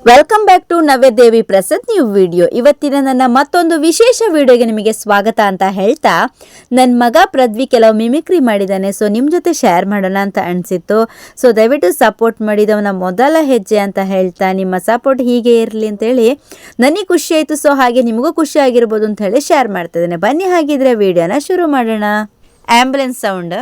Welcome back to Navyadevi Prasad new video. ಇವತ್ತಿನ ನನ್ನ ಮತ್ತೊಂದು ವಿಶೇಷ ವಿಡಿಯೋಗೆ ನಿಮಗೆ ಸ್ವಾಗತ ಅಂತ ಹೇಳ್ತಾ, ನನ್ನ ಮಗ ಪೃಥ್ವಿ ಕೆಲವು ಮಿಮಿಕ್ರಿ ಮಾಡಿದ್ದಾನೆ. ಸೊ ನಿಮ್ಮ ಜೊತೆ ಶೇರ್ ಮಾಡೋಣ ಅಂತ ಅನಿಸಿತ್ತು. ಸೊ ದಯವಿಟ್ಟು ಸಪೋರ್ಟ್ ಮಾಡಿದವನ ಮೊದಲ ಹೆಜ್ಜೆ ಅಂತ ಹೇಳ್ತಾ, ನಿಮ್ಮ ಸಪೋರ್ಟ್ ಹೀಗೆ ಇರಲಿ ಅಂತೇಳಿ ನನಗೆ ಖುಷಿ ಆಯಿತು. ಸೊ ಹಾಗೆ ನಿಮಗೂ ಖುಷಿ ಆಗಿರ್ಬೋದು ಅಂತ ಹೇಳಿ ಶೇರ್ ಮಾಡ್ತಾ ಇದ್ದೇನೆ. ಬನ್ನಿ ಹಾಗಿದ್ರೆ ವಿಡಿಯೋನ ಶುರು ಮಾಡೋಣ. Ambulance sound.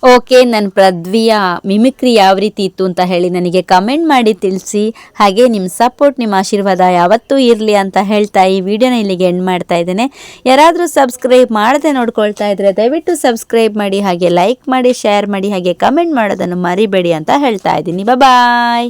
ಓಕೆ, ನನ್ನ ಪೃಥ್ವಿಯ ಮಿಮಿಕ್ರಿ ಯಾವ ರೀತಿ ಇತ್ತು ಅಂತ ಹೇಳಿ ನನಗೆ ಕಮೆಂಟ್ ಮಾಡಿ ತಿಳಿಸಿ. ಹಾಗೆ ನಿಮ್ಮ ಸಪೋರ್ಟ್, ನಿಮ್ಮ ಆಶೀರ್ವಾದ ಯಾವತ್ತೂ ಇರಲಿ ಅಂತ ಹೇಳ್ತಾ ಈ ವಿಡಿಯೋನ ಇಲ್ಲಿಗೆ ಎಂಡ್ ಮಾಡ್ತಾ ಇದ್ದೇನೆ. ಯಾರಾದರೂ ಸಬ್ಸ್ಕ್ರೈಬ್ ಮಾಡದೆ ನೋಡ್ಕೊಳ್ತಾ ಇದ್ದರೆ ದಯವಿಟ್ಟು ಸಬ್ಸ್ಕ್ರೈಬ್ ಮಾಡಿ, ಹಾಗೆ ಲೈಕ್ ಮಾಡಿ, ಶೇರ್ ಮಾಡಿ, ಹಾಗೆ ಕಮೆಂಟ್ ಮಾಡೋದನ್ನು ಮರಿಬೇಡಿ ಅಂತ ಹೇಳ್ತಾ ಇದ್ದೀನಿ. ಬಾಯ್.